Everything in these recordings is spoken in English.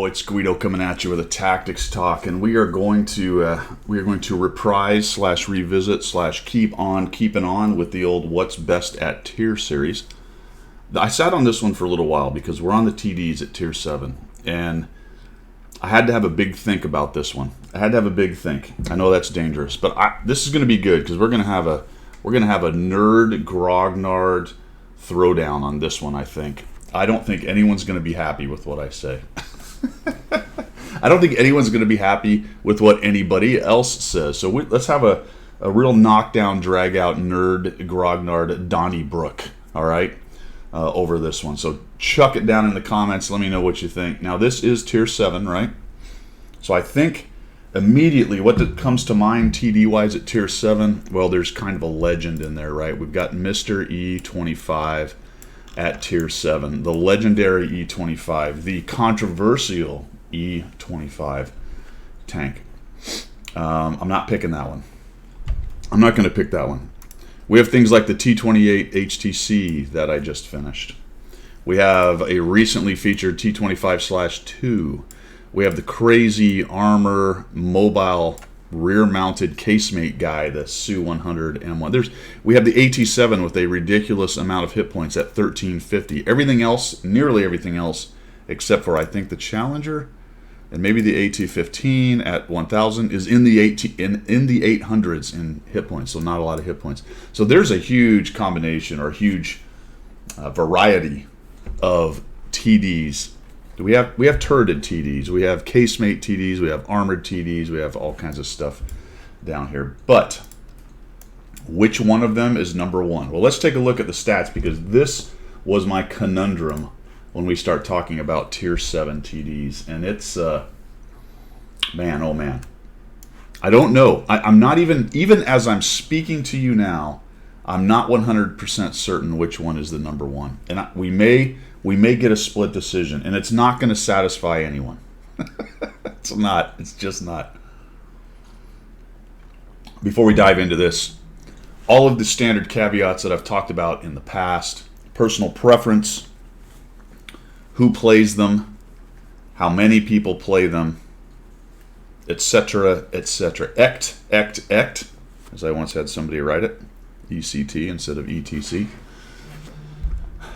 it's Guido coming at you with a tactics talk, and we are going to reprise / revisit / keep on keeping on with the old What's Best at Tier series. I sat on this one for a little while because we're on the TDs at Tier 7, and I had to have a big think about this one. I had to have a big think. I know that's dangerous, but this is going to be good because we're going to have a nerd grognard throwdown on this one. I think. I don't think anyone's going to be happy with what I say. I don't think anyone's going to be happy with what anybody else says. So let's have a real knockdown, drag-out, nerd, grognard, Donnybrook, all right, over this one. So chuck it down in the comments. Let me know what you think. Now, this is Tier 7, right? So I think immediately what comes to mind TD-wise at Tier 7, well, there's kind of a legend in there, right? We've got Mr. E25 at Tier 7, the legendary E25, the controversial E25 tank. I'm not picking that one. I'm not going to pick that one. We have things like the T28 HTC that I just finished. We have a recently featured T25/2. We have the crazy Armor mobile rear-mounted casemate guy, the Su-100 M1. We have the AT7 with a ridiculous amount of hit points at 1350. Everything else, nearly everything else, except for I think the Challenger and maybe the AT15 at 1000 is in the 800s in hit points, so not a lot of hit points. So there's a huge combination or huge variety of TDs. We have turreted TDs, we have casemate TDs, we have armored TDs, we have all kinds of stuff down here. But which one of them is number one? Well, let's take a look at the stats because this was my conundrum when we start talking about Tier 7 TDs. And it's, man, oh man. I don't know. I'm not even as I'm speaking to you now, I'm not 100% certain which one is the number one. And we may get a split decision, and it's not going to satisfy anyone. It's not. It's just not. Before we dive into this, all of the standard caveats that I've talked about in the past, personal preference, who plays them, how many people play them, etc., etc. Ect, as I once had somebody write it, ECT instead of ETC.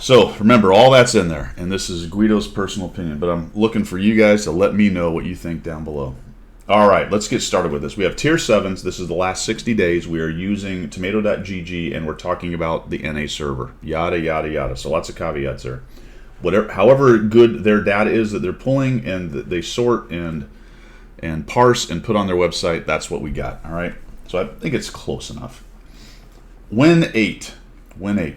So remember, all that's in there, and this is Guido's personal opinion, but I'm looking for you guys to let me know what you think down below. All right, let's get started with this. We have Tier 7s. This is the last 60 days. We are using tomato.gg, and we're talking about the NA server, yada, yada, yada. So lots of caveats there. However good their data is that they're pulling and that they sort and parse and put on their website, that's what we got, all right? So I think it's close enough. Win 8,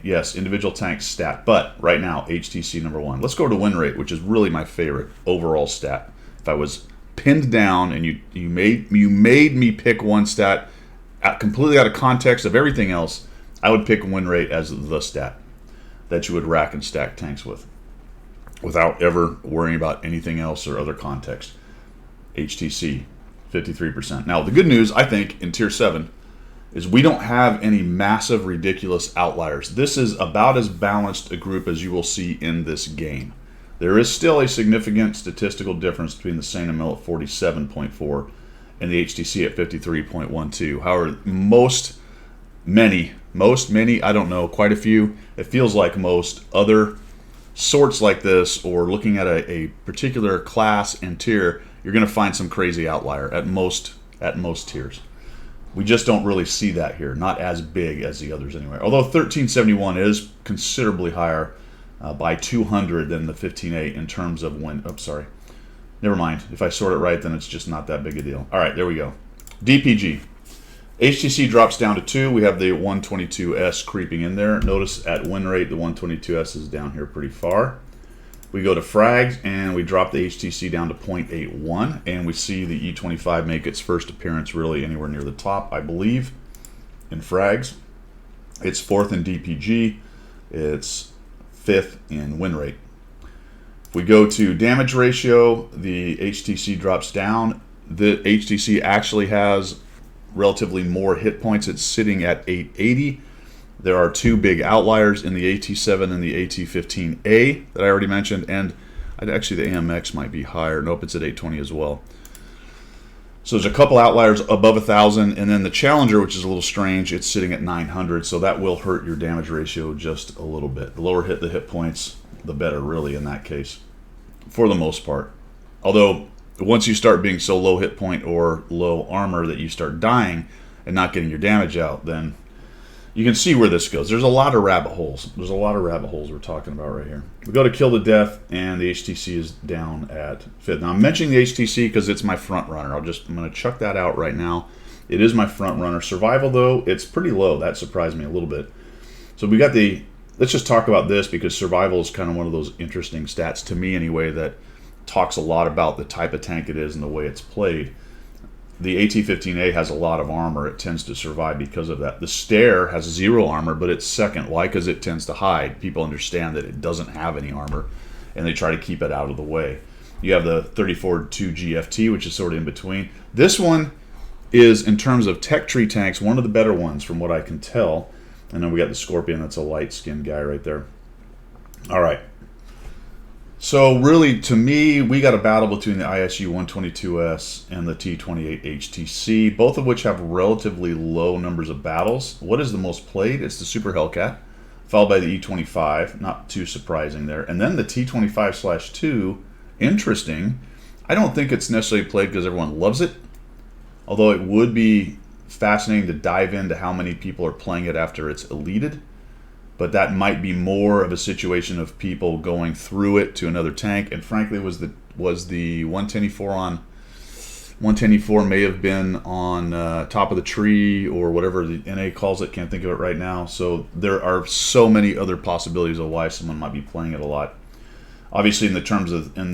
yes, individual tank stat, but right now, HTC number one. Let's go to win rate, which is really my favorite overall stat. If I was pinned down and you made me pick one stat completely out of context of everything else, I would pick win rate as the stat that you would rack and stack tanks with without ever worrying about anything else or other context. HTC, 53%. Now, the good news, I think, in Tier 7 is we don't have any massive, ridiculous outliers. This is about as balanced a group as you will see in this game. There is still a significant statistical difference between the Saint and Mill at 47.4 and the HTC at 53.12. However, many, I don't know, quite a few, it feels like most other sorts like this, or looking at a particular class and tier, you're going to find some crazy outlier at most tiers. We just don't really see that here, not as big as the others anyway. Although 1371 is considerably higher by 200 than the 15.8 in terms of win. Oh, sorry. Never mind. If I sort it right, then it's just not that big a deal. All right, there we go. DPG. HTC drops down to 2. We have the 122S creeping in there. Notice at win rate, the 122S is down here pretty far. We go to frags, and we drop the HTC down to 0.81, and we see the E25 make its first appearance really anywhere near the top, I believe, in frags. It's 4th in DPG. It's 5th in win rate. If we go to damage ratio, the HTC drops down. The HTC actually has relatively more hit points. It's sitting at 880. There are two big outliers in the AT7 and the AT15A that I already mentioned, and Actually, the AMX might be higher. Nope, it's at 820 as well. So there's a couple outliers above 1,000, and then the Challenger, which is a little strange, it's sitting at 900, so that will hurt your damage ratio just a little bit. The lower the hit points, the better, really, in that case, for the most part. Although, once you start being so low hit point or low armor that you start dying and not getting your damage out, then you can see where this goes. There's a lot of rabbit holes. There's a lot of rabbit holes we're talking about right here. We go to Kill to Death, and the HTC is down at 5th. Now, I'm mentioning the HTC because it's my front runner. I'm going to chuck that out right now. It is my front runner. Survival, though, it's pretty low. That surprised me a little bit. So we got the... Let's just talk about this, because survival is kind of one of those interesting stats, to me anyway, that talks a lot about the type of tank it is and the way it's played. The AT-15A has a lot of armor. It tends to survive because of that. The Steyr has 0 armor, but it's second. Why? Because it tends to hide. People understand that it doesn't have any armor, and they try to keep it out of the way. You have the 34-2 GFT, which is sort of in between. This one is, in terms of tech tree tanks, one of the better ones from what I can tell. And then we got the Scorpion. That's a light-skinned guy right there. All right. So really, to me, we got a battle between the ISU 122S and the T28 HTC, both of which have relatively low numbers of battles. What is the most played? It's the Super Hellcat, followed by the E25. Not too surprising there. And then the T25/2, interesting. I don't think it's necessarily played because everyone loves it, although it would be fascinating to dive into how many people are playing it after it's eleted. But that might be more of a situation of people going through it to another tank. And frankly, was the 110E4 on 110E4 may have been on top of the tree, or whatever the NA calls it. Can't think of it right now. So there are so many other possibilities of why someone might be playing it a lot. Obviously, in the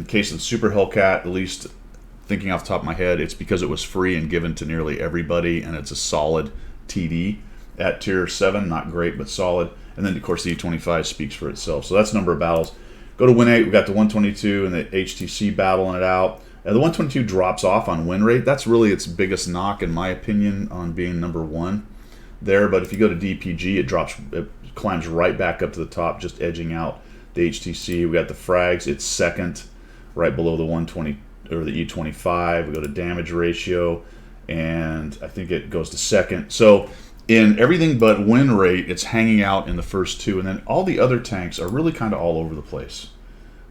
case of the Super Hellcat, at least thinking off the top of my head, it's because it was free and given to nearly everybody, and it's a solid TD at tier 7. Not great, but solid. And then, of course, the E25 speaks for itself. So that's number of battles. Go to win 8. We got the 122 and the HTC battling it out. The 122 drops off on win rate. That's really its biggest knock, in my opinion, on being number 1 there. But if you go to DPG, it climbs right back up to the top, just edging out the HTC. We got the frags. It's second, right below the 120 or the E25. We go to damage ratio, and I think it goes to second. So in everything but win rate, it's hanging out in the first 2, and then all the other tanks are really kind of all over the place.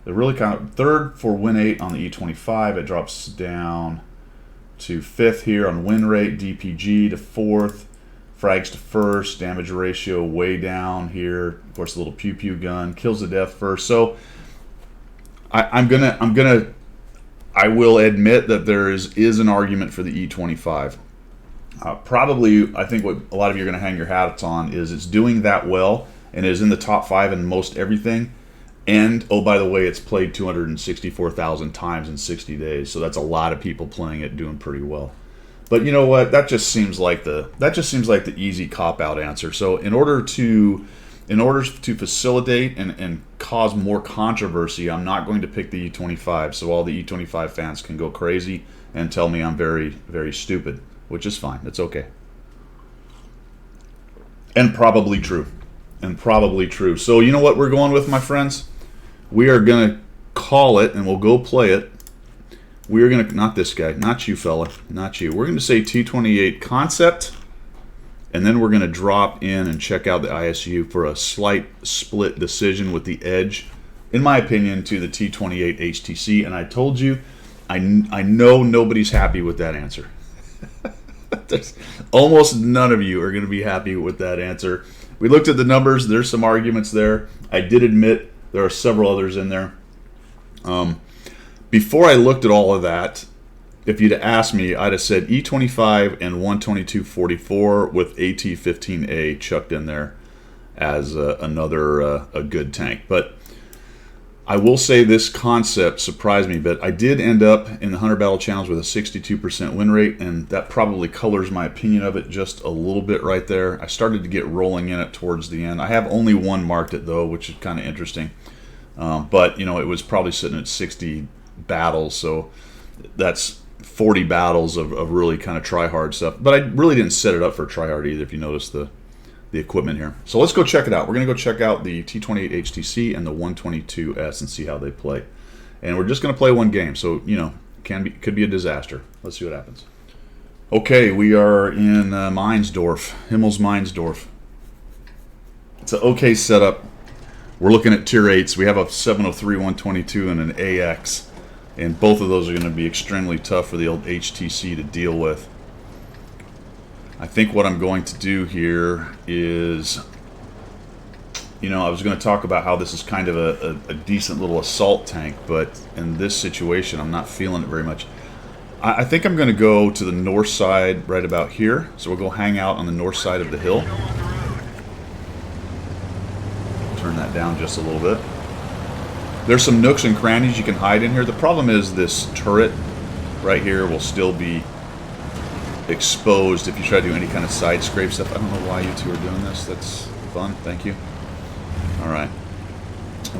They're really kind of third for win 8 on the E25. It drops down to 5th here on win rate. DPG to 4th, frags to 1st, damage ratio way down here. Of course, the little pew pew gun kills the death first. So I will admit that there is an argument for the E25. Probably, I think what a lot of you are going to hang your hats on is it's doing that well and is in the top 5 in most everything. And, oh, by the way, it's played 264,000 times in 60 days. So that's a lot of people playing it, doing pretty well. But you know what? That just seems like the easy cop-out answer. So in order to facilitate and cause more controversy, I'm not going to pick the E25. So all the E25 fans can go crazy and tell me I'm very, very stupid, which is fine. It's okay. And probably true. So you know what we're going with, my friends? We are going to call it, and we'll go play it. We are going to, not this guy, not you fella, not you. We're going to say T28 concept, and then we're going to drop in and check out the ISU for a slight split decision with the edge, in my opinion, to the T28 HTC. And I told you, I know nobody's happy with that answer. Almost none of you are going to be happy with that answer. We looked at the numbers. There's some arguments there. I did admit there are several others in there. Before I looked at all of that, if you'd asked me, I'd have said E25 and 12244 with AT-15A chucked in there as another a good tank. But I will say this concept surprised me, but I did end up in the 100 Battle Challenge with a 62% win rate, and that probably colors my opinion of it just a little bit right there. I started to get rolling in it towards the end. I have only one marked it, though, which is kind of interesting. But, you know, it was probably sitting at 60 battles, so that's 40 battles of really kind of try-hard stuff. But I really didn't set it up for try-hard either, if you notice the equipment here. So let's go check it out. We're going to go check out the T28 HTC and the 122S and see how they play. And we're just going to play one game, so, you know, could be a disaster. Let's see what happens. Okay, we are in Meinsdorf, Himmels Meinsdorf. It's an okay setup. We're looking at tier 8s. We have a 703, 122, and an AX. And both of those are going to be extremely tough for the old HTC to deal with. I think what I'm going to do here is, you know, I was going to talk about how this is kind of a decent little assault tank, but in this situation, I'm not feeling it very much. I think I'm going to go to the north side right about here. So we'll go hang out on the north side of the hill. Turn that down just a little bit. There's some nooks and crannies you can hide in here. The problem is this turret right here will still be exposed if you try to do any kind of side scrape stuff. I don't know why you two are doing this. That's fun. Thank you. Alright.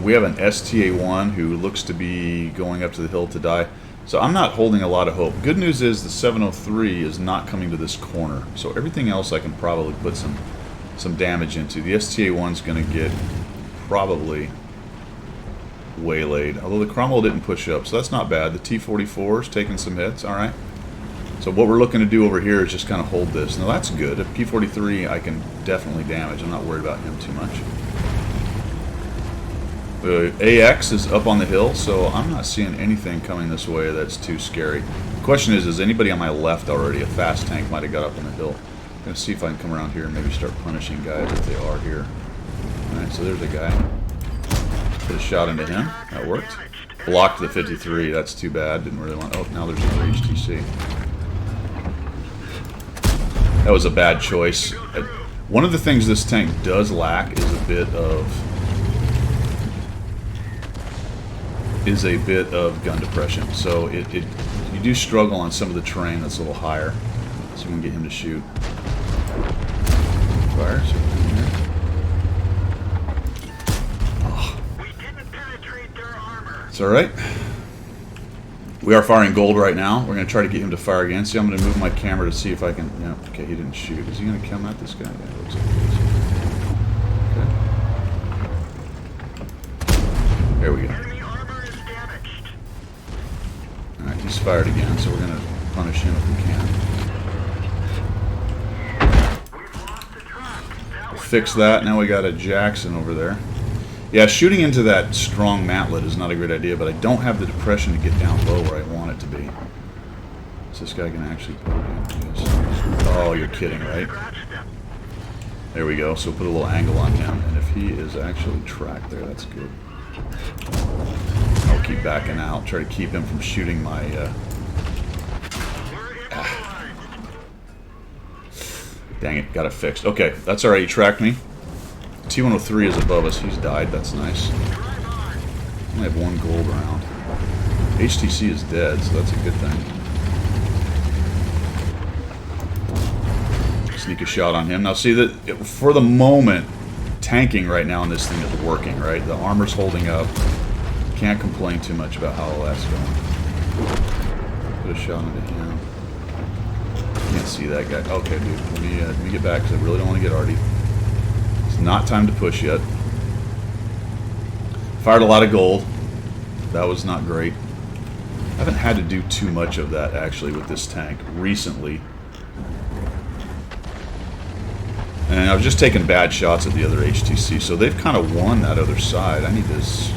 We have an STA-1 who looks to be going up to the hill to die. So I'm not holding a lot of hope. Good news is the 703 is not coming to this corner. So everything else I can probably put some damage into. The STA-1's going to get probably waylaid. Although the Cromwell didn't push up, so that's not bad. The T-44's taking some hits. Alright. So what we're looking to do over here is just kind of hold this. Now that's good. A P-43 I can definitely damage. I'm not worried about him too much. The AX is up on the hill, so I'm not seeing anything coming this way that's too scary. The question is anybody on my left already? A fast tank might have got up on the hill. I'm going to see if I can come around here and maybe start punishing guys if they are here. Alright, so there's a guy. Put a shot into him. That worked. Blocked the 53. That's too bad. Didn't really want... Oh, now there's another HTC. That was a bad choice. One of the things this tank does lack is a bit of gun depression. So you do struggle on some of the terrain that's a little higher. So we can get him to shoot. Fire. So oh. It's alright. We are firing gold right now. We're going to try to get him to fire again. See, I'm going to move my camera to see if I can... Yeah, okay, he didn't shoot. Is he going to come at this guy? Yeah, it looks like he is. Okay. There we go. Alright, he's fired again, so we're going to punish him if we can. We'll fix that. Now we got a Jackson over there. Yeah, shooting into that strong mantlet is not a great idea, but I don't have the depression to get down low where I want it to be. Is this guy going to actually put it in? Yes. Oh, you're kidding, right? There we go. So put a little angle on him, and if he is actually tracked there, that's good. I'll keep backing out, try to keep him from shooting my... Dang it, got it fixed. Okay, that's alright, he tracked me. T-103 is above us. He's died. That's nice. I only have one gold round. HTC is dead, so that's a good thing. Sneak a shot on him. Now see that for the moment, tanking right now on this thing is working, right? The armor's holding up. Can't complain too much about how all that's going. Put a shot into him. Can't see that guy. Okay, dude. Let me get back because I really don't want to get arty. Not time to push yet. Fired a lot of gold. That was not great. I haven't had to do too much of that actually with this tank recently. And I was just taking bad shots at the other HTC, so they've kind of won that other side. I need this.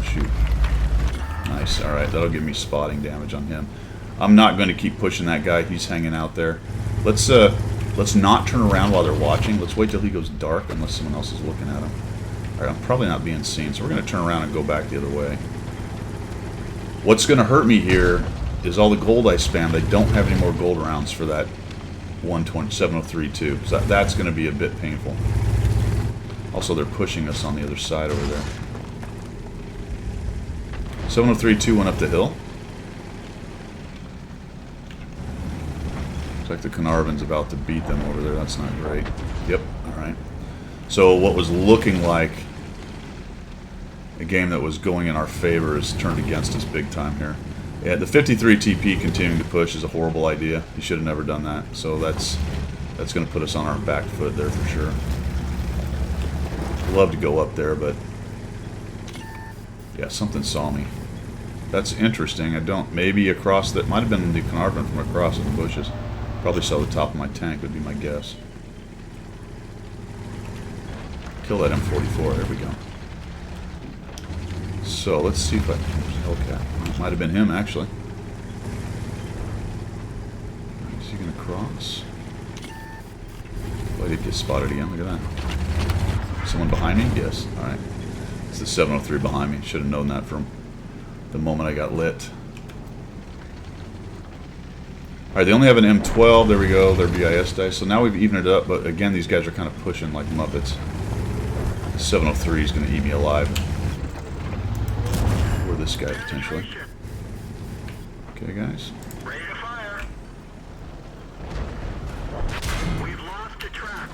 Shoot. Nice. Alright, that'll give me spotting damage on him. I'm not going to keep pushing that guy. He's hanging out there. Let's not turn around while they're watching. Let's wait till he goes dark unless someone else is looking at him. Alright, I'm probably not being seen, so we're going to turn around and go back the other way. What's going to hurt me here is all the gold I spammed. I don't have any more gold rounds for that 703 too. So that's going to be a bit painful. Also, they're pushing us on the other side over there. 703-2 went up the hill. Looks like the Carnarvon's about to beat them over there. That's not great. Yep, alright. So what was looking like a game that was going in our favor is turned against us big time here. Yeah, the 53 TP continuing to push is a horrible idea. He should have never done that. So that's going to put us on our back foot there for sure. I'd love to go up there, but Yeah, something saw me. That's interesting. I don't... Maybe across that... Might have been the Carnarvon from across in the bushes. Probably saw the top of my tank, would be my guess. Kill that M44. There we go. So, let's see if I... Hellcat. It might have been him, actually. Is he going to cross? Oh, I did get spotted again. Look at that. Someone behind me? Yes. Alright. It's the 703 behind me. Should have known that from the moment I got lit. Alright, they only have an M12. There we go. Their BIS dice. So now we've evened it up, but again, these guys are kind of pushing like Muppets. The 703 is going to eat me alive. Or this guy, potentially. Okay, guys. Ready to fire. We've lost a track.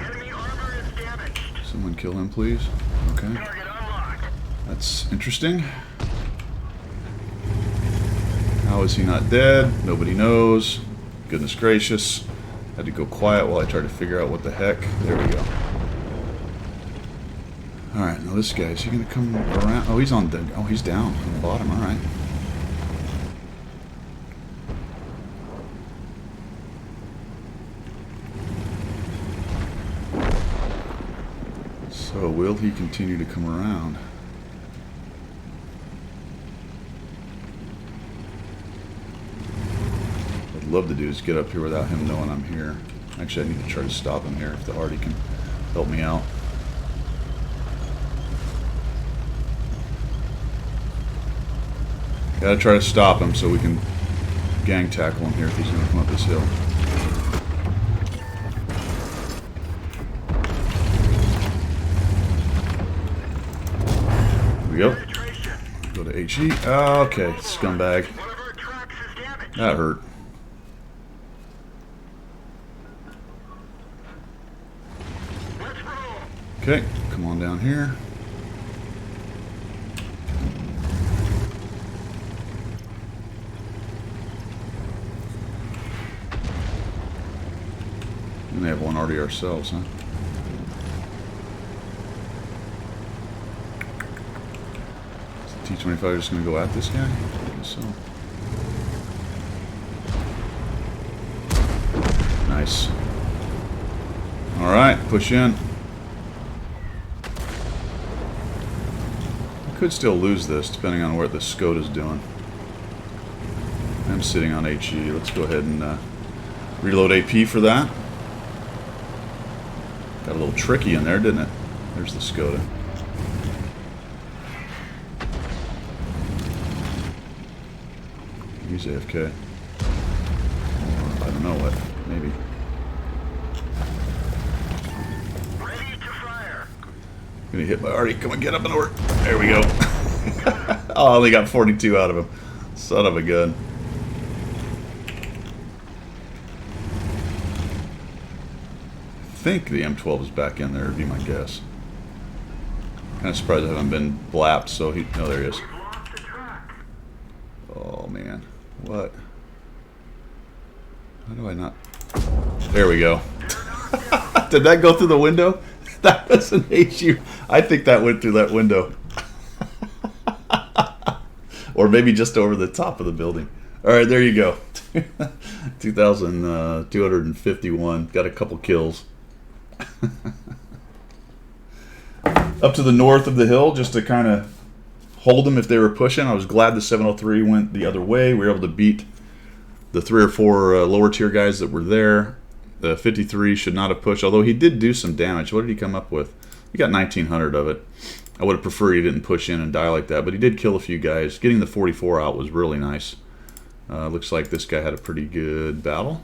Enemy armor is damaged. Someone kill him, please. Okay. Target unlocked. That's interesting. How is he not dead? Nobody knows. Goodness gracious. Had to go quiet while I tried to figure out what the heck. There we go. Alright, now this guy, is he going to come around? Oh, he's on the... Oh, he's down on the bottom. Alright. So, will he continue to come around? What I'd love to do is get up here without him knowing I'm here. Actually, I need to try to stop him here if the Artie can help me out. Gotta try to stop him so we can gang tackle him here if he's gonna come up this hill. Here we go. Go to HE. Oh, okay, scumbag. One of our tracks is damaged. That hurt. Let's roll. Okay, come on down here. And they have one already ourselves, huh? Is the T-25 just going to go at this guy? I guess so. Nice. Alright, push in. I could still lose this, depending on what the SCOT is doing. I'm sitting on HE. Let's go ahead and reload AP for that. Got a little tricky in there, didn't it? There's the Skoda. He's AFK. Or, I don't know what. Maybe. Ready to fire. Gonna hit my Artie. Come on, get up and over. There we go. Oh, I only got 42 out of him. Son of a gun. I think the M12 is back in there, would be my guess. Kind of surprised I haven't been blapped, so he... No, there he is. We've lost a track. Oh, man. What? How do I not... There we go. Did that go through the window? That was an HU. I think that went through that window. Or maybe just over the top of the building. Alright, there you go. 2,251. Got a couple kills. Up to the north of the hill, just to kind of hold them if they were pushing. I was glad the 703 went the other way. We were able to beat the 3 or 4 lower tier guys that were there. The 53 should not have pushed, although he did do some damage. What did he come up with? He got 1,900 of it. I would have preferred he didn't push in and die like that, but he did kill a few guys. Getting the 44 out was really nice. Looks like this guy had a pretty good battle.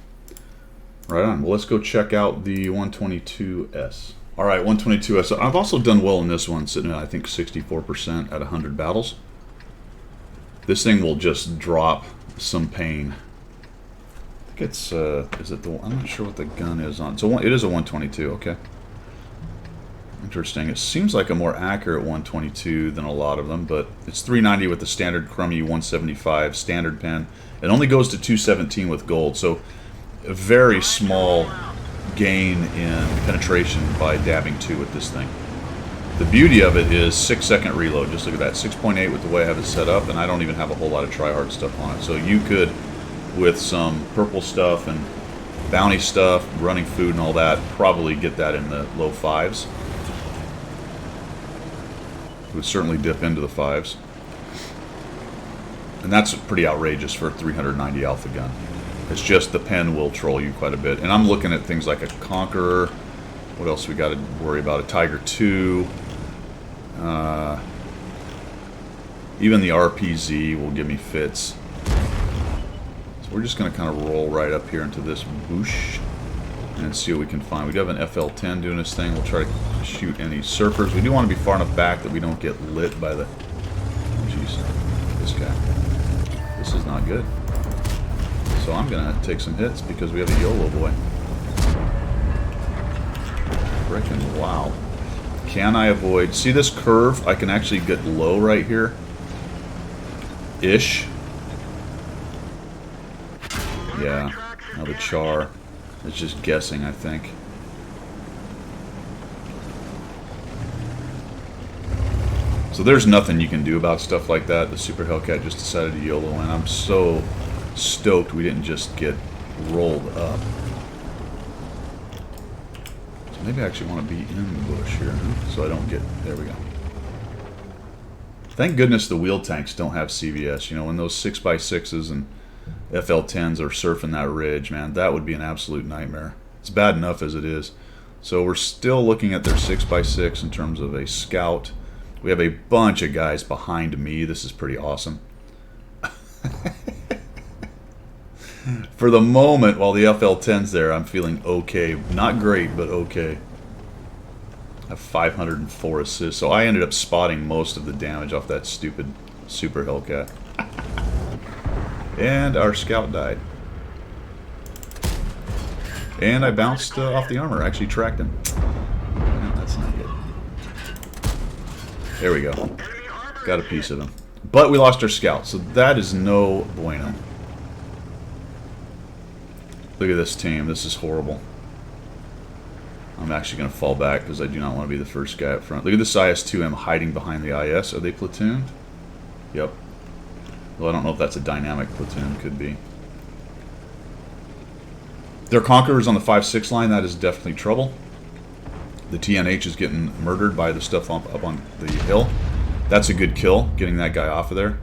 Right on. Well, let's go check out the 122S. All right, 122S. I've also done well in this one, sitting at, I think, 64% at 100 battles. This thing will just drop some pain. I think it's, is it the, I'm not sure what the gun is on. So it is a 122, okay. Interesting. It seems like a more accurate 122 than a lot of them, but it's 390 with the standard Crummy 175 standard pen. It only goes to 217 with gold, so a very small gain in penetration by dabbing 2 with this thing. The beauty of it is 6-second reload. Just look at that, 6.8 with the way I have it set up, and I don't even have a whole lot of try-hard stuff on it. So you could, with some purple stuff and bounty stuff, running food and all that, probably get that in the low 5s. It would certainly dip into the 5s. And that's pretty outrageous for a 390 alpha gun. It's just the pen will troll you quite a bit. And I'm looking at things like a Conqueror. What else we got to worry about? A Tiger II. Even the RPZ will give me fits. So we're just going to kind of roll right up here into this bush and see what we can find. We do have an FL-10 doing this thing. We'll try to shoot any surfers. We do want to be far enough back that we don't get lit by the... Jeez, this guy. This is not good. So I'm going to take some hits because we have a YOLO boy. Frickin' wow. Can I avoid... See this curve? I can actually get low right here. Ish. Yeah. Now the char is just guessing, I think. So there's nothing you can do about stuff like that. The Super Hellcat just decided to YOLO in. I'm so stoked we didn't just get rolled up. So maybe I actually want to be in the bush here, huh? So I don't get... There we go. Thank goodness the wheel tanks don't have CVS. You know, when those 6x6s and FL-10s are surfing that ridge, man, that would be an absolute nightmare. It's bad enough as it is. So we're still looking at their 6x6 in terms of a scout. We have a bunch of guys behind me. This is pretty awesome. For the moment, while the FL-10's there, I'm feeling okay. Not great, but okay. I have 504 assists, so I ended up spotting most of the damage off that stupid Super Hellcat. And our scout died. And I bounced off the armor. I actually tracked him. No, that's not good. There we go. Got a piece of him. But we lost our scout, so that is no bueno. Look at this team. This is horrible. I'm actually going to fall back because I do not want to be the first guy up front. Look at this IS-2M hiding behind the IS. Are they platooned? Yep. Well, I don't know if that's a dynamic platoon. Could be. Their Conquerors on the 5-6 line. That is definitely trouble. The TNH is getting murdered by the stuff up on the hill. That's a good kill, getting that guy off of there.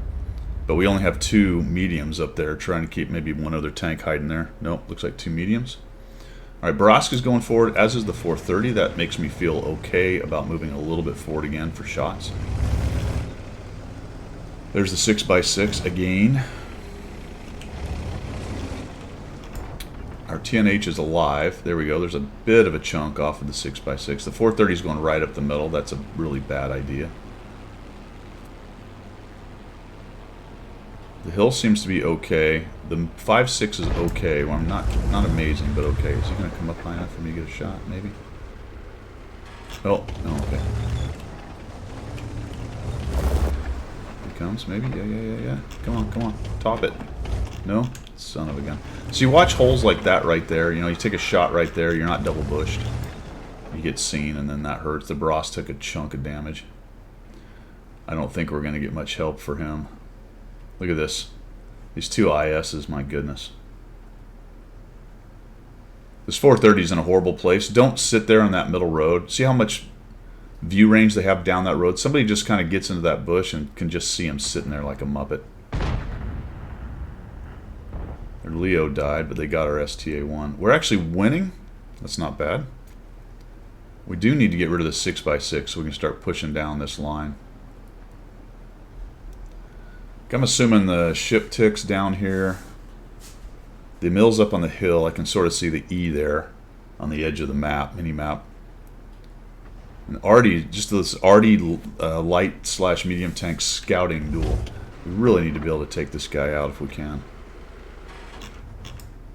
But we only have 2 mediums up there, trying to keep maybe one other tank hiding there. Nope, looks like 2 mediums. All right, Borovska's going forward, as is the 430. That makes me feel okay about moving a little bit forward again for shots. There's the 6x6 again. Our TNH is alive. There we go. There's a bit of a chunk off of the 6x6. The 430 is going right up the middle. That's a really bad idea. The hill seems to be okay. The 5.6 is okay. Well, I'm not amazing, but okay. Is he going to come up high enough for me to get a shot? Maybe. Oh, no, okay. He comes, maybe. Yeah. Come on. Top it. No? Son of a gun. So you watch holes like that right there. You know, you take a shot right there. You're not double bushed. You get seen, and then that hurts. The Bros took a chunk of damage. I don't think we're going to get much help for him. Look at this. These 2 ISs, my goodness. This 430 is in a horrible place. Don't sit there on that middle road. See how much view range they have down that road? Somebody just kind of gets into that bush and can just see him sitting there like a Muppet. Their Leo died, but they got our STA-1. We're actually winning. That's not bad. We do need to get rid of the 6x6 so we can start pushing down this line. I'm assuming the ship ticks down here. The mill's up on the hill. I can sort of see the E there on the edge of the map, mini-map. And Artie, just this Artie light/medium tank scouting duel. We really need to be able to take this guy out if we can.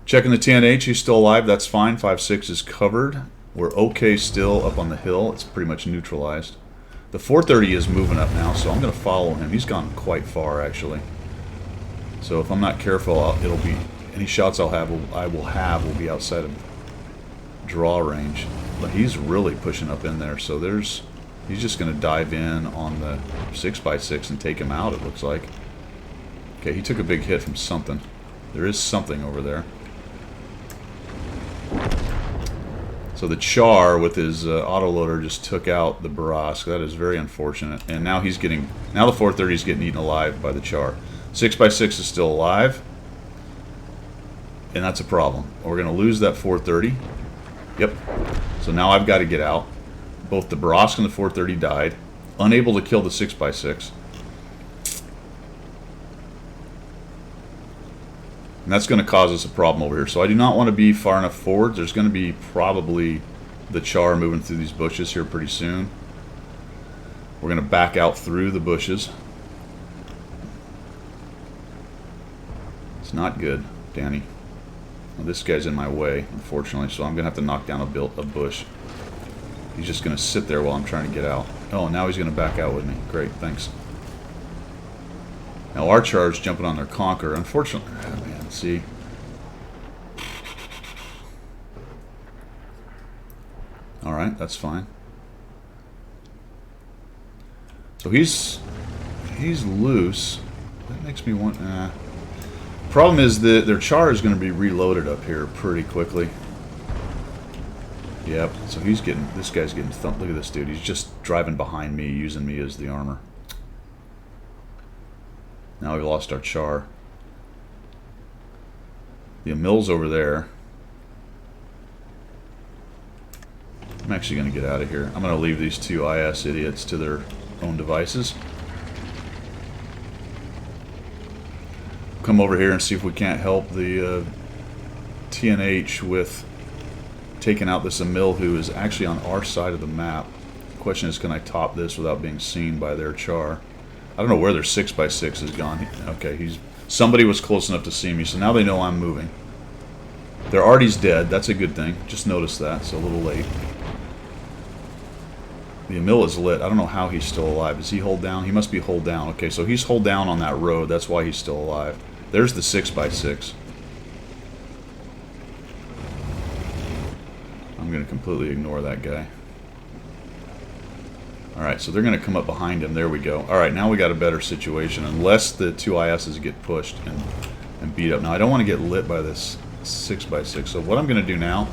Checking the TNH, he's still alive. That's fine. 5.6 is covered. We're okay still up on the hill. It's pretty much neutralized. The 430 is moving up now, so I'm going to follow him. He's gone quite far, actually. So if I'm not careful, it'll be any shots I will have will be outside of draw range. But he's really pushing up in there, so he's just going to dive in on the 6x6 and take him out, it looks like. Okay, he took a big hit from something. There is something over there. So the Char with his autoloader just took out the Barask. That is very unfortunate. And now the 430 is getting eaten alive by the Char. 6x6 is still alive. And that's a problem. We're going to lose that 430. Yep. So now I've got to get out. Both the Barask and the 430 died. Unable to kill the 6x6. And that's going to cause us a problem over here. So I do not want to be far enough forward. There's going to be probably the Char moving through these bushes here pretty soon. We're going to back out through the bushes. It's not good, Danny. Well, this guy's in my way, unfortunately, so I'm going to have to knock down a bush. He's just going to sit there while I'm trying to get out. Oh, now he's going to back out with me. Great, thanks. Now our Char's jumping on their Conqueror. Unfortunately, oh man, see. Alright, that's fine. So he's loose. That makes me want... Problem is that their Char is going to be reloaded up here pretty quickly. Yep, so this guy's getting thumped. Look at this dude. He's just driving behind me, using me as the armor. Now we've lost our Char. The Emil's over there. I'm actually going to get out of here. I'm going to leave these two IS idiots to their own devices. Come over here and see if we can't help the TNH with taking out this Emil, who is actually on our side of the map. The question is, can I top this without being seen by their Char? I don't know where their 6x6 has gone. Okay, somebody was close enough to see me, so now they know I'm moving. Their Artie's dead. That's a good thing. Just noticed that. It's a little late. The Emil is lit. I don't know how he's still alive. Is he hold down? He must be hold down. Okay, so he's hold down on that road. That's why he's still alive. There's the 6x6. I'm going to completely ignore that guy. Alright, so they're going to come up behind him. There we go. Alright, now we got a better situation. Unless the two ISs get pushed and beat up. Now, I don't want to get lit by this 6x6. So what I'm going to do now,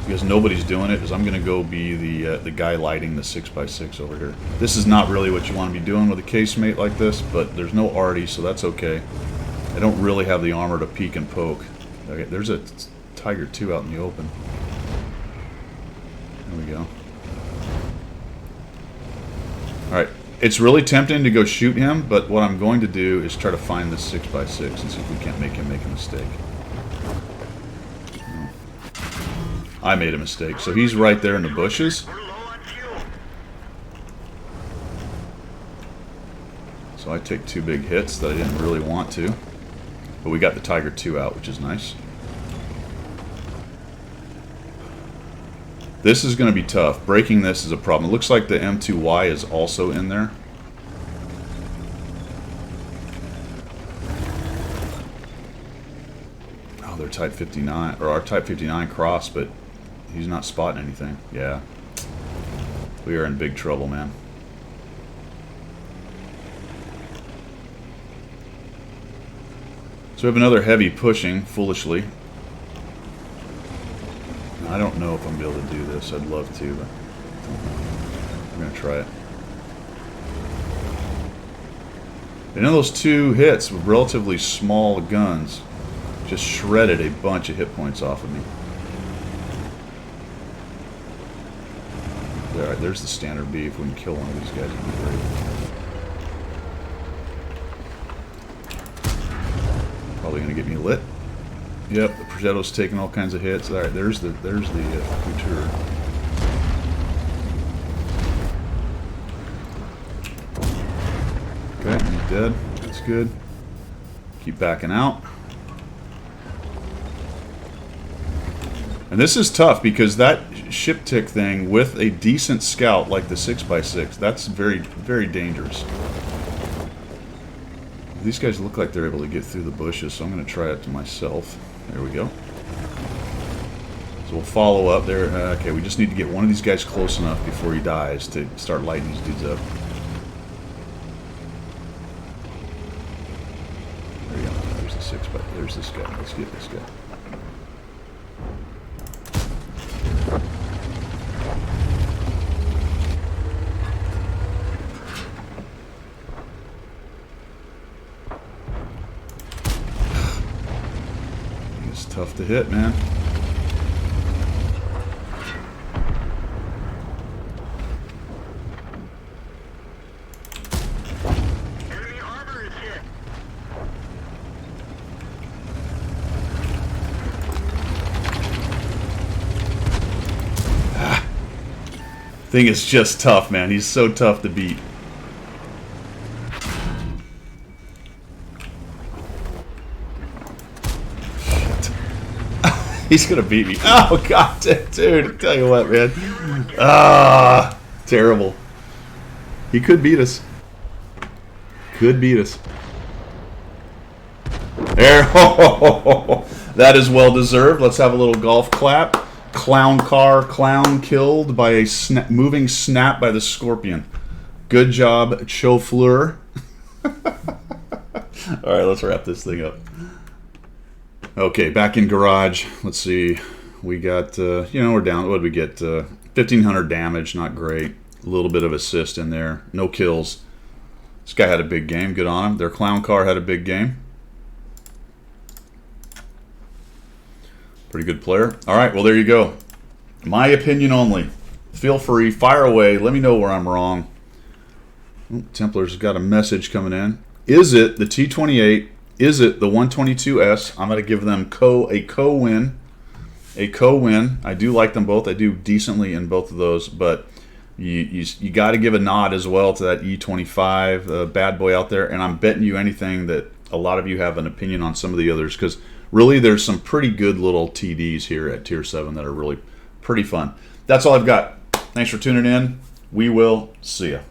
because nobody's doing it, is I'm going to go be the guy lighting the 6x6 over here. This is not really what you want to be doing with a casemate like this, but there's no Artie, so that's okay. I don't really have the armor to peek and poke. Okay, there's a Tiger 2 out in the open. There we go. Alright, it's really tempting to go shoot him, but what I'm going to do is try to find this 6x6 and see if we can't make him make a mistake. No. I made a mistake. So he's right there in the bushes. We're low on fuel. So I take two big hits that I didn't really want to. But we got the Tiger 2 out, which is nice. This is going to be tough. Breaking this is a problem. It looks like the M2Y is also in there. Oh, they're Type 59, or our Type 59 cross, but he's not spotting anything. Yeah. We are in big trouble, man. So we have another heavy pushing, foolishly. I don't know if I'm going to be able to do this. I'd love to, but I'm going to try it. And in those two hits with relatively small guns, just shredded a bunch of hit points off of me. Alright, there's the standard B. If we can kill one of these guys, it'd be great. Probably going to get me lit. Yep, the Progetto's taking all kinds of hits. Alright, there's the Couture. Okay, he's dead. That's good. Keep backing out. And this is tough because that ship tick thing with a decent scout like the 6x6, that's very, very dangerous. These guys look like they're able to get through the bushes, so I'm going to try it to myself. There we go. So we'll follow up there. Okay, we just need to get one of these guys close enough before he dies to start lighting these dudes up. There you go. There's the 6, but there's this guy. Let's get this guy. It's tough to hit, man. Enemy armor is hit. Thing is just tough, man. He's so tough to beat. Shit. He's gonna beat me. Oh god, dude! I tell you what, man. Ah, terrible. He could beat us. Could beat us. There. That is well deserved. Let's have a little golf clap. Clown car, clown killed by a moving snap by the Scorpion. Good job, Chauffleur. All right, let's wrap this thing up. Okay, back in garage. Let's see. We got, we're down. What did we get? 1,500 damage. Not great. A little bit of assist in there. No kills. This guy had a big game. Good on him. Their clown car had a big game. Pretty good player. All right, well, there you go. My opinion only. Feel free. Fire away. Let me know where I'm wrong. Oh, Templar's got a message coming in. Is it the T28? Is it the 122S? I'm going to give them a co-win. A co-win. I do like them both. I do decently in both of those, but you got to give a nod as well to that E25 bad boy out there, and I'm betting you anything that a lot of you have an opinion on some of the others, because really there's some pretty good little TDs here at Tier 7 that are really pretty fun. That's all I've got. Thanks for tuning in. We will see ya.